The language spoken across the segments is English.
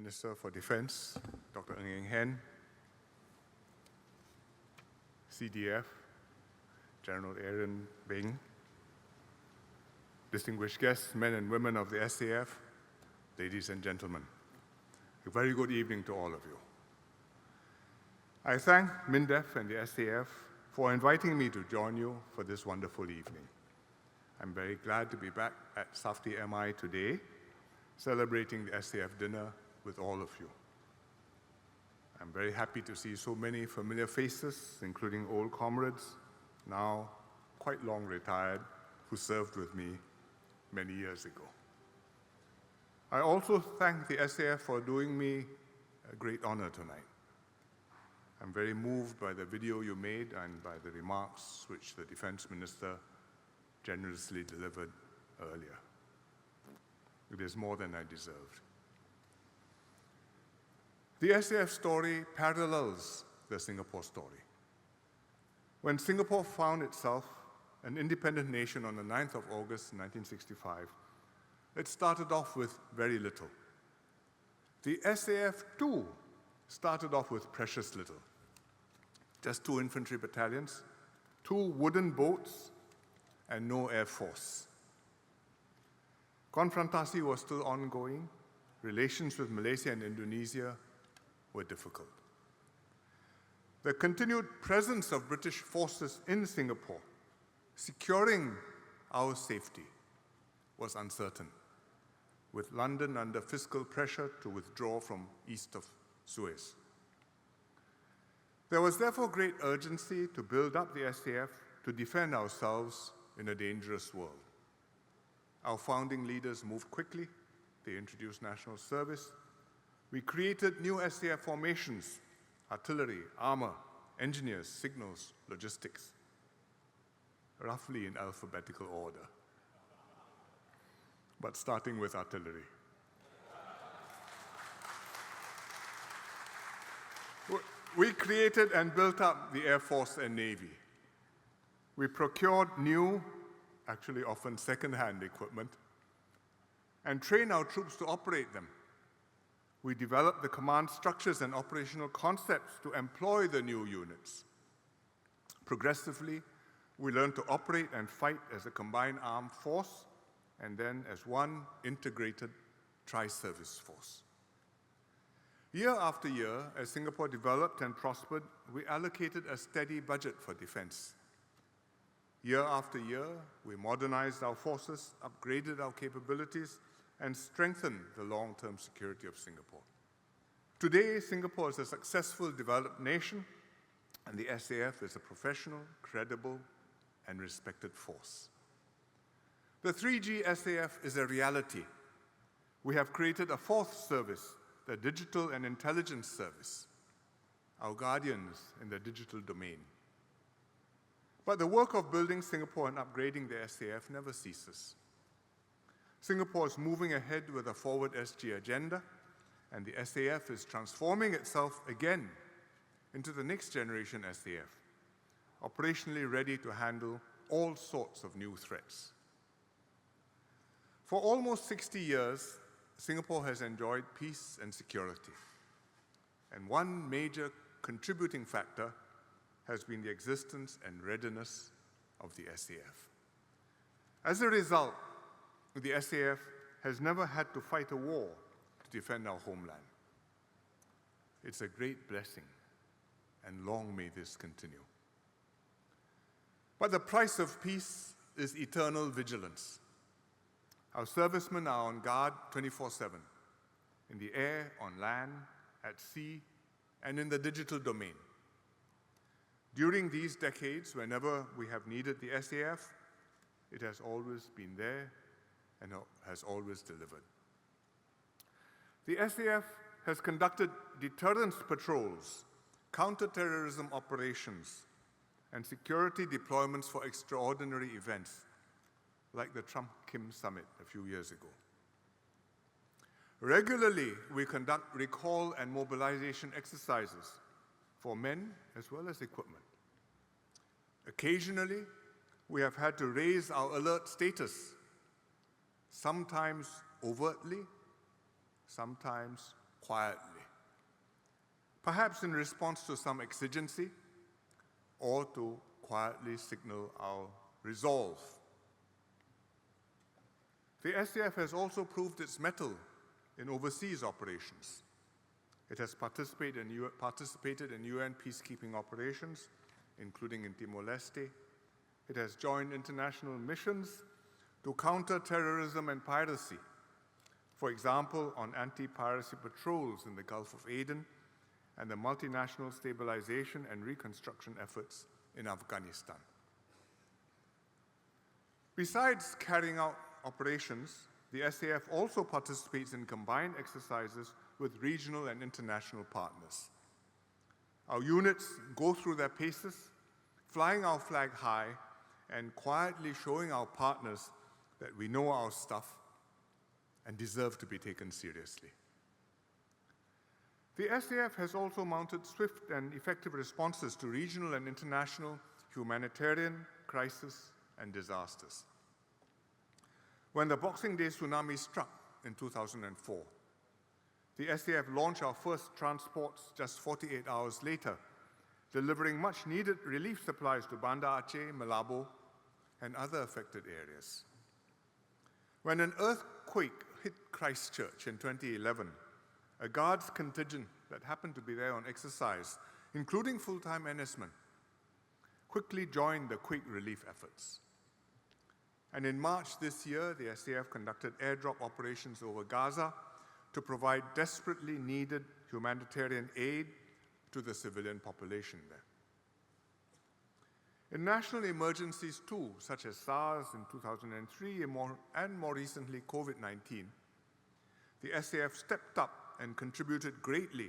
Minister for Defense, Dr. Ng Eng Hen, CDF, General Aaron Bing, distinguished guests, men and women of the SAF, ladies and gentlemen, a very good evening to all of you. I thank MINDEF and the SAF for inviting me to join you for this wonderful evening. I'm very glad to be back at Safti MI today, celebrating the SAF dinner with all of you. I'm very happy to see so many familiar faces, including old comrades, now quite long retired, who served with me many years ago. I also thank the SAF for doing me a great honor tonight. I'm very moved by the video you made and by the remarks which the Defense Minister generously delivered earlier. It is more than I deserved. The SAF story parallels the Singapore story. When Singapore found itself an independent nation on the 9th of August 1965, it started off with very little. The SAF too started off with precious little. Just 2 infantry battalions, 2 wooden boats, and no air force. Confrontasi was still ongoing. Relations with Malaysia and Indonesia were difficult. The continued presence of British forces in Singapore, securing our safety, was uncertain, with London under fiscal pressure to withdraw from east of Suez. There was therefore great urgency to build up the SAF to defend ourselves in a dangerous world. Our founding leaders moved quickly. They introduced national service. We created new SAF formations: artillery, armor, engineers, signals, logistics, roughly in alphabetical order, but starting with artillery. We created and built up the Air Force and Navy. We procured new, actually often second-hand equipment, and trained our troops to operate them. We developed the command structures and operational concepts to employ the new units. Progressively, we learned to operate and fight as a combined armed force, and then as one integrated tri-service force. Year after year, as Singapore developed and prospered, we allocated a steady budget for defense. Year after year, we modernized our forces, upgraded our capabilities, and strengthened the long-term security of Singapore. Today, Singapore is a successful developed nation, and the SAF is a professional, credible, and respected force. The 3G SAF is a reality. We have created a 4th service, the Digital and Intelligence Service, our guardians in the digital domain. But the work of building Singapore and upgrading the SAF never ceases. Singapore is moving ahead with a forward SG agenda, and the SAF is transforming itself again into the next generation SAF, operationally ready to handle all sorts of new threats. For almost 60 years, Singapore has enjoyed peace and security, and one major contributing factor has been the existence and readiness of the SAF. As a result, the SAF has never had to fight a war to defend our homeland. It's a great blessing, and long may this continue. But the price of peace is eternal vigilance. Our servicemen are on guard 24/7, in the air, on land, at sea, and in the digital domain. During these decades, whenever we have needed the SAF, it has always been there and has always delivered. The SAF has conducted deterrence patrols, counter-terrorism operations, and security deployments for extraordinary events, like the Trump-Kim summit a few years ago. Regularly, we conduct recall and mobilization exercises for men as well as equipment. Occasionally, we have had to raise our alert status, sometimes overtly, sometimes quietly, perhaps in response to some exigency or to quietly signal our resolve. The SAF has also proved its mettle in overseas operations. It has participated in UN peacekeeping operations, including in Timor-Leste. It has joined international missions to counter terrorism and piracy, for example, on anti-piracy patrols in the Gulf of Aden and the multinational stabilization and reconstruction efforts in Afghanistan. Besides carrying out operations, the SAF also participates in combined exercises with regional and international partners. Our units go through their paces, flying our flag high and quietly showing our partners that we know our stuff and deserve to be taken seriously. The SAF has also mounted swift and effective responses to regional and international humanitarian crises and disasters. When the Boxing Day tsunami struck in 2004, the SAF launched our first transports just 48 hours later, delivering much-needed relief supplies to Banda Aceh, Malabo, and other affected areas. When an earthquake hit Christchurch in 2011, a Guards contingent that happened to be there on exercise, including full-time NSmen, quickly joined the quake relief efforts. And in March this year, the SAF conducted airdrop operations over Gaza to provide desperately needed humanitarian aid to the civilian population there. In national emergencies too, such as SARS in 2003 and more recently COVID-19, the SAF stepped up and contributed greatly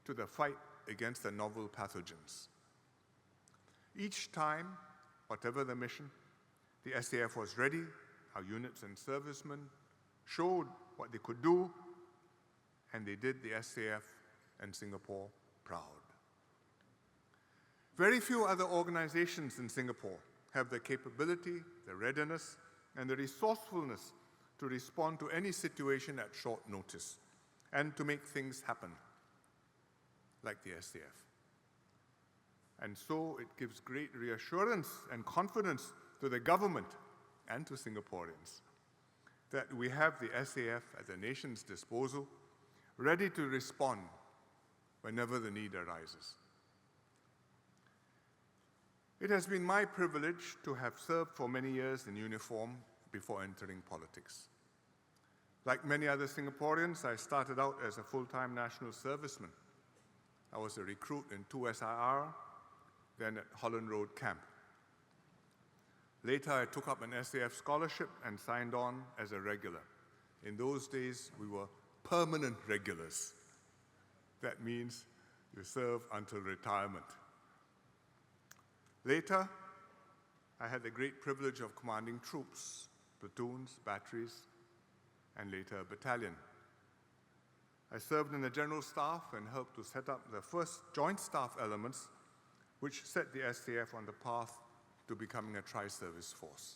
to the fight against the novel pathogens. Each time, whatever the mission, the SAF was ready. Our units and servicemen showed what they could do, and they did the SAF and Singapore proud. Very few other organizations in Singapore have the capability, the readiness, and the resourcefulness to respond to any situation at short notice and to make things happen, like the SAF. And so it gives great reassurance and confidence to the government and to Singaporeans that we have the SAF at the nation's disposal, ready to respond whenever the need arises. It has been my privilege to have served for many years in uniform before entering politics. Like many other Singaporeans, I started out as a full-time national serviceman. I was a recruit in 2SIR, then at Holland Road Camp. Later, I took up an SAF scholarship and signed on as a regular. In those days, we were permanent regulars. That means you serve until retirement. Later, I had the great privilege of commanding troops, platoons, batteries, and later a battalion. I served in the General Staff and helped to set up the first joint staff elements, which set the SAF on the path to becoming a tri-service force.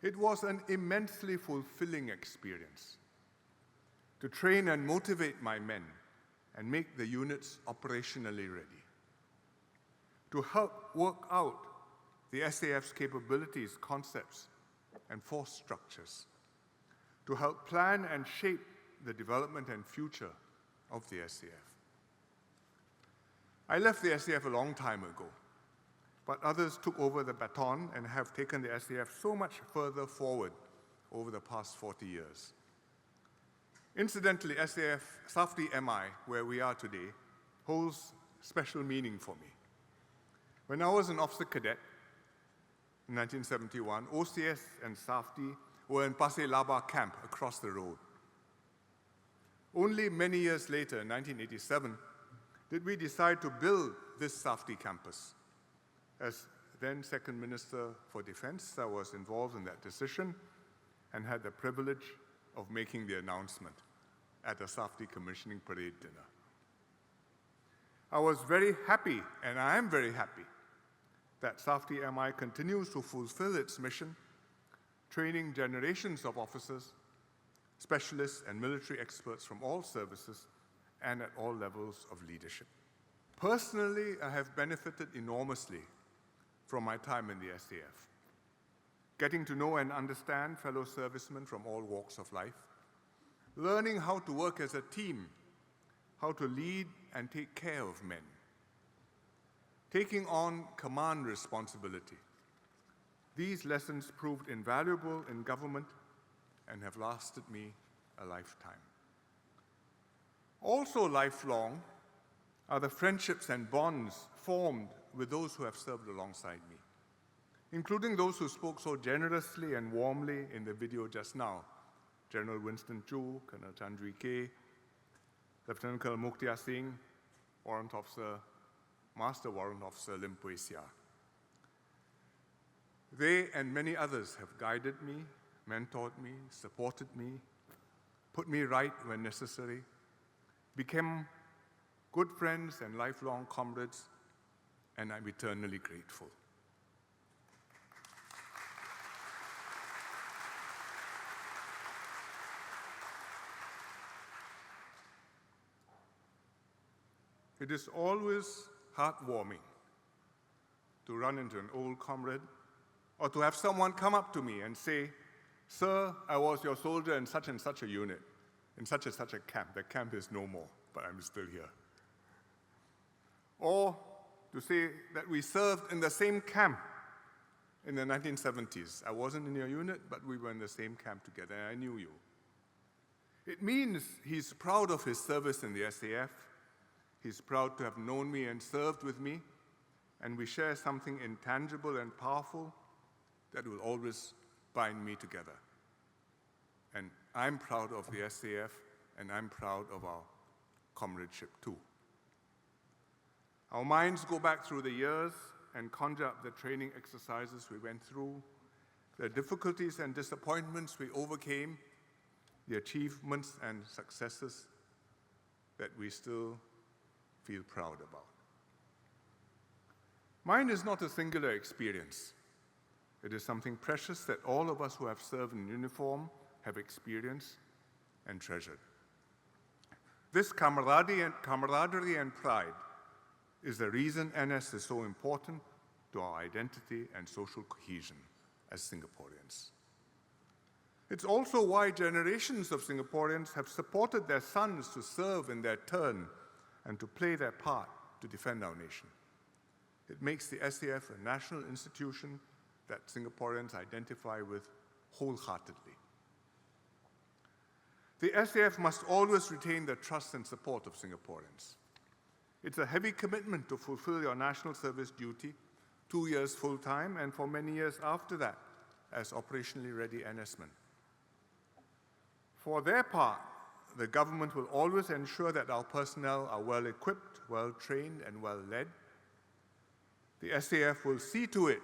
It was an immensely fulfilling experience to train and motivate my men and make the units operationally ready, to help work out the SAF's capabilities, concepts, and force structures, to help plan and shape the development and future of the SAF. I left the SAF a long time ago, but others took over the baton and have taken the SAF so much further forward over the past 40 years. Incidentally, SAF Safti MI, where we are today, holds special meaning for me. When I was an officer cadet in 1971, OCS and Safti were in Pasir Laba camp across the road. Only many years later, in 1987, did we decide to build this Safti campus. As then Second Minister for Defense, I was involved in that decision and had the privilege of making the announcement at the Safti commissioning parade dinner. I was very happy, and I am very happy, that Safti MI continues to fulfill its mission, training generations of officers, specialists, and military experts from all services and at all levels of leadership. Personally, I have benefited enormously from my time in the SAF, getting to know and understand fellow servicemen from all walks of life, learning how to work as a team, how to lead and take care of men, taking on command responsibility. These lessons proved invaluable in government and have lasted me a lifetime. Also lifelong are the friendships and bonds formed with those who have served alongside me, including those who spoke so generously and warmly in the video just now: General Winston Chu, Colonel Chandri K, Lieutenant Colonel Mukhtia Singh, Master Warrant Officer Lim Pui Sia. They and many others have guided me, mentored me, supported me, put me right when necessary, became good friends and lifelong comrades, and I'm eternally grateful. It is always heartwarming to run into an old comrade or to have someone come up to me and say, "Sir, I was your soldier in such and such a unit, in such and such a camp. The camp is no more, but I'm still here." Or to say that we served in the same camp in the 1970s. I wasn't in your unit, but we were in the same camp together, and I knew you. It means he's proud of his service in the SAF. He's proud to have known me and served with me, and we share something intangible and powerful that will always bind me together. And I'm proud of the SAF, and I'm proud of our comradeship too. Our minds go back through the years and conjure up the training exercises we went through, the difficulties and disappointments we overcame, the achievements and successes that we still feel proud about. Mine is not a singular experience. It is something precious that all of us who have served in uniform have experienced and treasured. This camaraderie and pride is the reason NS is so important to our identity and social cohesion as Singaporeans. It's also why generations of Singaporeans have supported their sons to serve in their turn and to play their part to defend our nation. It makes the SAF a national institution that Singaporeans identify with wholeheartedly. The SAF must always retain the trust and support of Singaporeans. It's a heavy commitment to fulfill your national service duty, 2 years full-time, and for many years after that as operationally ready NS-men. For their part, the government will always ensure that our personnel are well-equipped, well-trained, and well-led. The SAF will see to it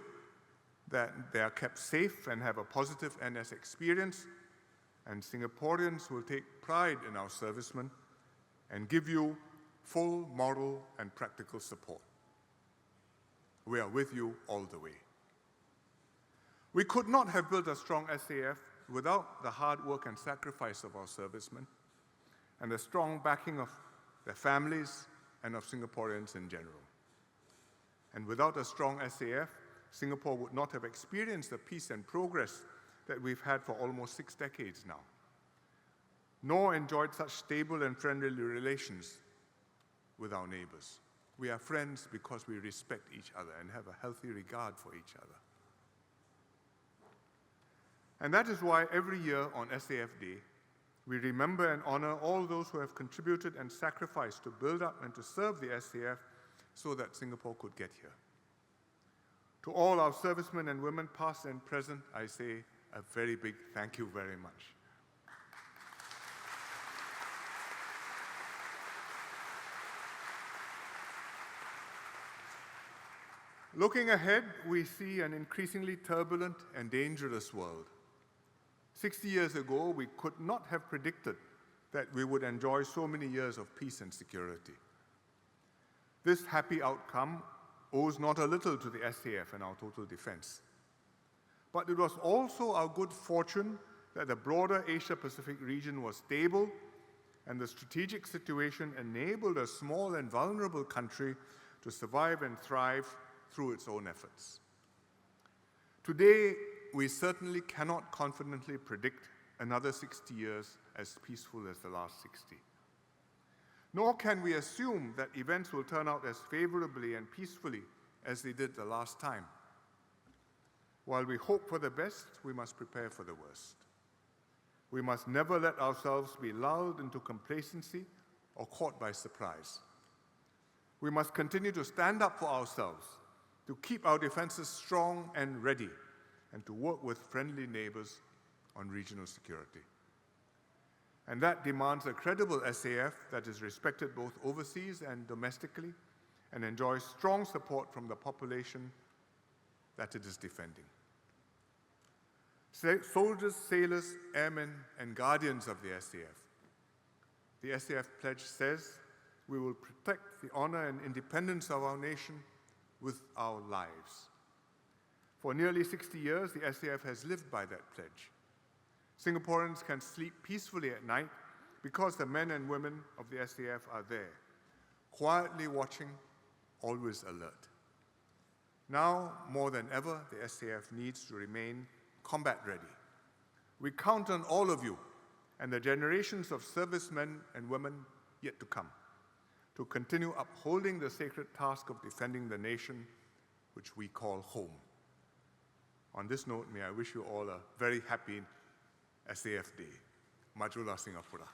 that they are kept safe and have a positive NS experience, and Singaporeans will take pride in our servicemen and give you full moral and practical support. We are with you all the way. We could not have built a strong SAF without the hard work and sacrifice of our servicemen and the strong backing of their families and of Singaporeans in general. And without a strong SAF, Singapore would not have experienced the peace and progress that we've had for almost 6 decades now, nor enjoyed such stable and friendly relations with our neighbors. We are friends because we respect each other and have a healthy regard for each other. And that is why every year on SAF Day, we remember and honor all those who have contributed and sacrificed to build up and to serve the SAF so that Singapore could get here. To all our servicemen and women, past and present, I say a very big thank you very much. Looking ahead, we see an increasingly turbulent and dangerous world. 60 years ago, we could not have predicted that we would enjoy so many years of peace and security. This happy outcome owes not a little to the SAF and our total defense. But it was also our good fortune that the broader Asia-Pacific region was stable and the strategic situation enabled a small and vulnerable country to survive and thrive through its own efforts. Today, we certainly cannot confidently predict another 60 years as peaceful as the last 60. Nor can we assume that events will turn out as favorably and peacefully as they did the last time. While we hope for the best, we must prepare for the worst. We must never let ourselves be lulled into complacency or caught by surprise. We must continue to stand up for ourselves, to keep our defenses strong and ready, and to work with friendly neighbors on regional security. And that demands a credible SAF that is respected both overseas and domestically and enjoys strong support from the population that it is defending. Soldiers, sailors, airmen, and guardians of the SAF. The SAF pledge says we will protect the honor and independence of our nation with our lives. For nearly 60 years, the SAF has lived by that pledge. Singaporeans can sleep peacefully at night because the men and women of the SAF are there, quietly watching, always alert. Now, more than ever, the SAF needs to remain combat ready. We count on all of you and the generations of servicemen and women yet to come to continue upholding the sacred task of defending the nation which we call home. On this note, may I wish you all a very happy SAF Day. Majulah Singapura.